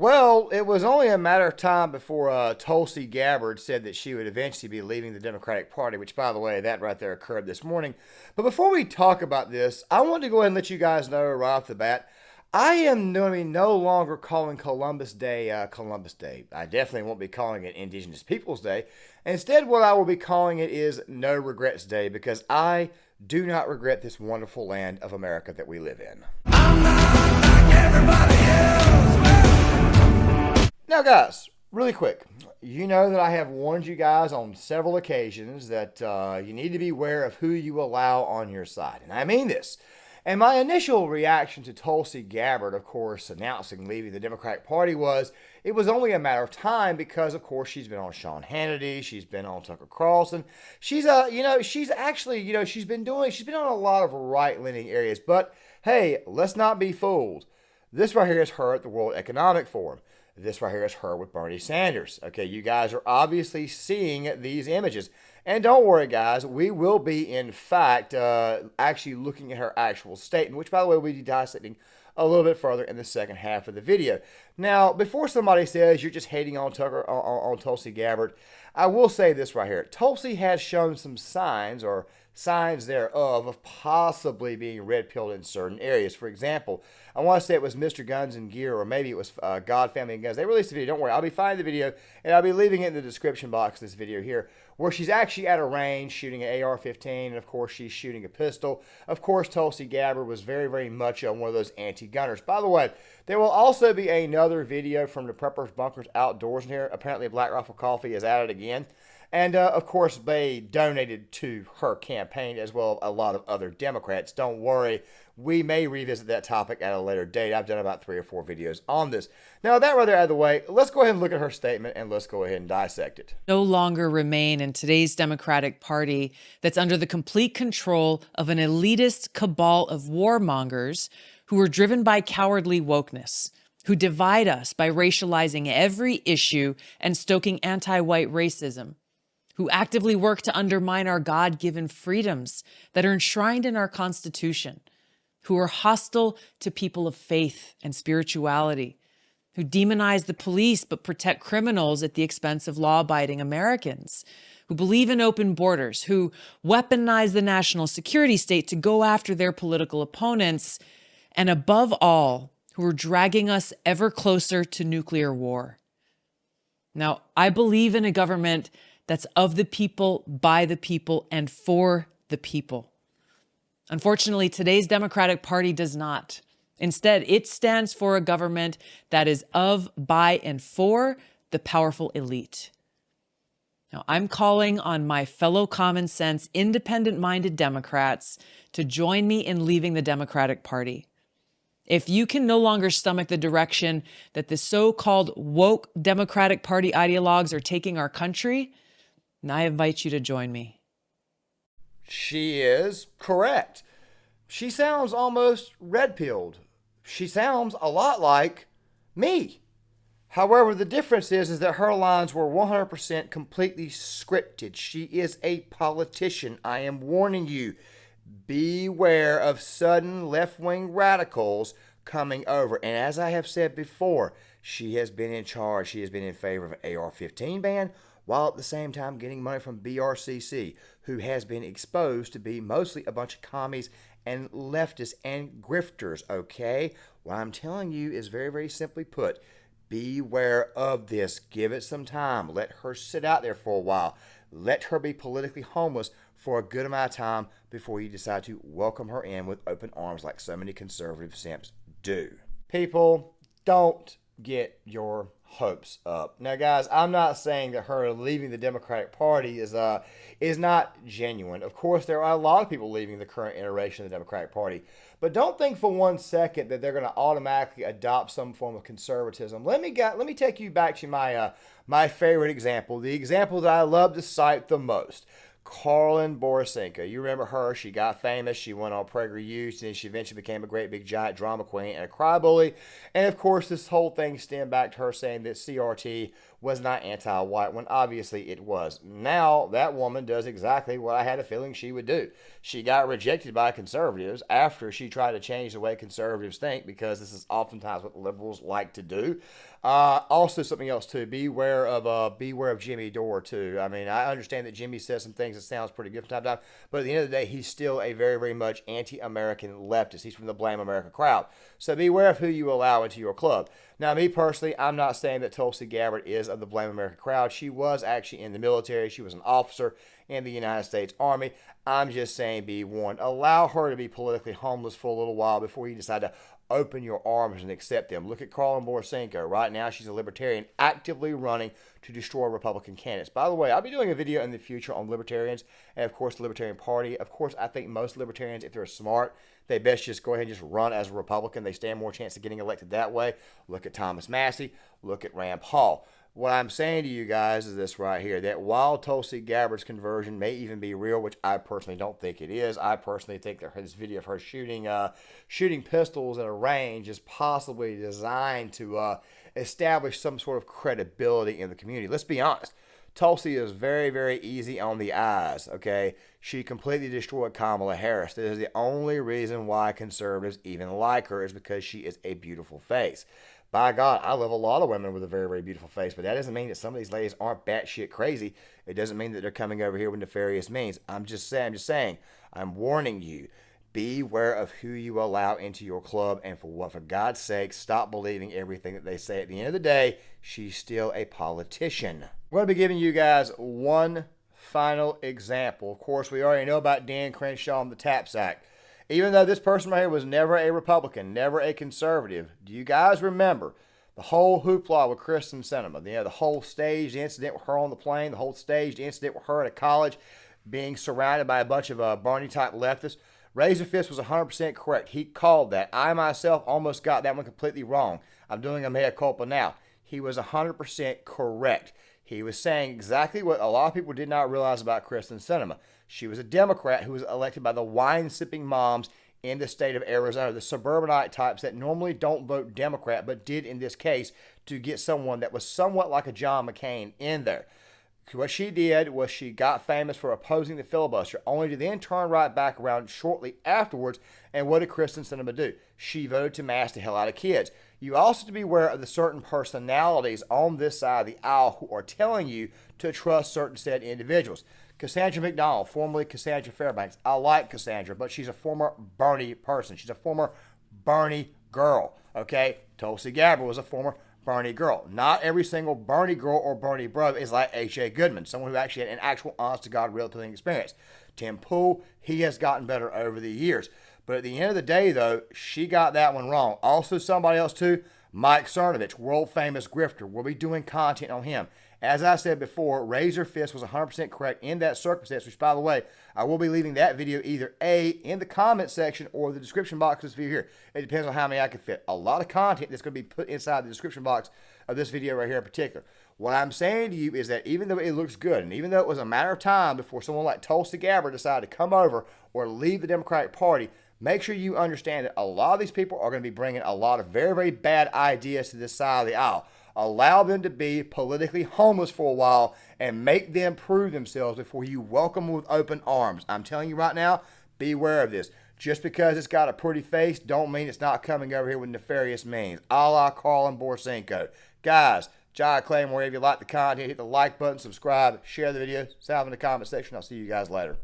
Well, it was only a matter of time before Tulsi Gabbard said that she would eventually be leaving the Democratic Party, which, by the way, that right there occurred this morning. But before we talk about this, I want to go ahead and let you guys know right off the bat, I am no longer calling Columbus Day Columbus Day. I definitely won't be calling it Indigenous Peoples Day. Instead, what I will be calling it is No Regrets Day, because I do not regret this wonderful land of America that we live in. I'm not like everybody else. Now, guys, really quick, you know that I have warned you guys on several occasions that you need to be aware of who you allow on your side. And I mean this. And my initial reaction to Tulsi Gabbard, of course, announcing leaving the Democratic Party was it was only a matter of time because, of course, she's been on Sean Hannity, she's been on Tucker Carlson. She's she's been on a lot of right-leaning areas. But hey, let's not be fooled. This right here is her at the World Economic Forum. This right here is her with Bernie Sanders. Okay, you guys are obviously seeing these images. And don't worry, guys, we will be, in fact, actually looking at her actual statement, which, by the way, we'll be dissecting a little bit further in the second half of the video. Now, before somebody says you're just hating on Tulsi Gabbard, I will say this right here. Tulsi has shown some signs thereof of possibly being red-pilled in certain areas. For example, I want to say it was Mr. Guns and Gear, or maybe it was God, Family, and Guns. They released a video. Don't worry. I'll be finding the video, and I'll be leaving it in the description box of this video here, where she's actually at a range shooting an AR-15, and, of course, she's shooting a pistol. Of course, Tulsi Gabbard was very, very much one of those anti-gunners. By the way, there will also be another video from the Preppers Bunkers Outdoors in here. Apparently, Black Rifle Coffee is at it again. And, of course, they donated to her campaign as well as a lot of other Democrats. Don't worry. We may revisit that topic at a later date. I've done about 3 or 4 videos on this. Now, that rather out of the way, let's go ahead and look at her statement and let's go ahead and dissect it. No longer remain in today's Democratic Party that's under the complete control of an elitist cabal of warmongers who are driven by cowardly wokeness, who divide us by racializing every issue and stoking anti-white racism, who actively work to undermine our God-given freedoms that are enshrined in our Constitution, who are hostile to people of faith and spirituality, who demonize the police but protect criminals at the expense of law-abiding Americans, who believe in open borders, who weaponize the national security state to go after their political opponents, and above all, who are dragging us ever closer to nuclear war. Now, I believe in a government that's of the people, by the people, and for the people. Unfortunately, today's Democratic Party does not. Instead, it stands for a government that is of, by, and for the powerful elite. Now, I'm calling on my fellow common sense, independent-minded Democrats to join me in leaving the Democratic Party. If you can no longer stomach the direction that the so-called woke Democratic Party ideologues are taking our country, and I invite you to join me. She is correct. She sounds almost red-pilled. She sounds a lot like me. However, the difference is that her lines were 100% completely scripted. She is a politician. I am warning you. Beware of sudden left-wing radicals coming over. And as I have said before, she has been in charge. She has been in favor of an AR-15 ban, while at the same time getting money from BRCC, who has been exposed to be mostly a bunch of commies and leftists and grifters, okay? What I'm telling you is very, very simply put, beware of this. Give it some time. Let her sit out there for a while. Let her be politically homeless for a good amount of time before you decide to welcome her in with open arms like so many conservative simps do. People, don't get your hopes up. Now, guys, I'm not saying that her leaving the Democratic Party is not genuine. Of course, there are a lot of people leaving the current iteration of the Democratic Party. But don't think for one second that they're going to automatically adopt some form of conservatism. Let me take you back to my favorite example, the example that I love to cite the most. Carlin Borisenko. You remember her. She got famous. She went on PragerU, and then she eventually became a great big giant drama queen and a crybaby. And of course, this whole thing stemmed back to her saying that CRT was not anti-white when obviously it was. Now, that woman does exactly what I had a feeling she would do. She got rejected by conservatives after she tried to change the way conservatives think, because this is oftentimes what liberals like to do. Also, something else too. Beware of Jimmy Dore too. I mean, I understand that Jimmy says some things that sounds pretty good from time to time, but at the end of the day, he's still a very, very much anti-American leftist. He's from the Blame America crowd. So beware of who you allow into your club. Now, me personally, I'm not saying that Tulsi Gabbard is of the Blame America crowd. She was actually in the military. She was an officer in the United States Army. I'm just saying, be warned. Allow her to be politically homeless for a little while before you decide to open your arms and accept them. Look at Carlin Borisenko. Right now, she's a libertarian actively running to destroy Republican candidates. By the way, I'll be doing a video in the future on libertarians and, of course, the Libertarian Party. Of course, I think most libertarians, if they're smart, they best just go ahead and just run as a Republican. They stand more chance of getting elected that way. Look at Thomas Massie. Look at Rand Paul. What I'm saying to you guys is this right here, that while Tulsi Gabbard's conversion may even be real, which I personally don't think it is, I personally think that this video of her shooting pistols at a range is possibly designed to establish some sort of credibility in the community. Let's be honest. Tulsi is very, very easy on the eyes, okay? She completely destroyed Kamala Harris. That is the only reason why conservatives even like her, is because she is a beautiful face. By God, I love a lot of women with a very, very beautiful face, but that doesn't mean that some of these ladies aren't batshit crazy. It doesn't mean that they're coming over here with nefarious means. I'm just saying, I'm warning you. Beware of who you allow into your club, and for God's sake, stop believing everything that they say. At the end of the day, she's still a politician. We're going to be giving you guys one final example. Of course, we already know about Dan Crenshaw and the TAPS Act. Even though this person right here was never a Republican, never a conservative, do you guys remember the whole hoopla with Kristen Sinema? The whole staged incident with her on the plane, the whole staged incident with her at a college being surrounded by a bunch of Bernie-type leftists? Razor Fist was 100% correct. He called that. I myself almost got that one completely wrong. I'm doing a mea culpa now. He was 100% correct. He was saying exactly what a lot of people did not realize about Kristen Sinema. She was a Democrat who was elected by the wine-sipping moms in the state of Arizona, the suburbanite types that normally don't vote Democrat, but did in this case to get someone that was somewhat like a John McCain in there. What she did was she got famous for opposing the filibuster, only to then turn right back around shortly afterwards. And what did Kristen Sinema do? She voted to mask the hell out of kids. You also have to be aware of the certain personalities on this side of the aisle who are telling you to trust certain said individuals. Cassandra McDonald, formerly Cassandra Fairbanks. I like Cassandra, but she's a former Bernie person. She's a former Bernie girl, okay? Tulsi Gabbard was a former Bernie girl. Not every single Bernie girl or Bernie brother is like H.A. Goodman, someone who actually had an actual honest-to-God real pilling experience. Tim Pool, he has gotten better over the years. But at the end of the day, though, she got that one wrong. Also, somebody else, too, Mike Cernovich, world-famous grifter. We'll be doing content on him. As I said before, Razor Fist was 100% correct in that circumstance, which, by the way, I will be leaving that video either A, in the comment section or the description box of this video here. It depends on how many I can fit. A lot of content that's going to be put inside the description box of this video right here in particular. What I'm saying to you is that even though it looks good, and even though it was a matter of time before someone like Tulsi Gabbard decided to come over or leave the Democratic Party, make sure you understand that a lot of these people are going to be bringing a lot of very, very bad ideas to this side of the aisle. Allow them to be politically homeless for a while and make them prove themselves before you welcome them with open arms. I'm telling you right now, beware of this. Just because it's got a pretty face don't mean it's not coming over here with nefarious means. A la Carlin Borisenko. Guys, Jai Claymore, if you like the content, hit the like button, subscribe, share the video, sound in the comment section. I'll see you guys later.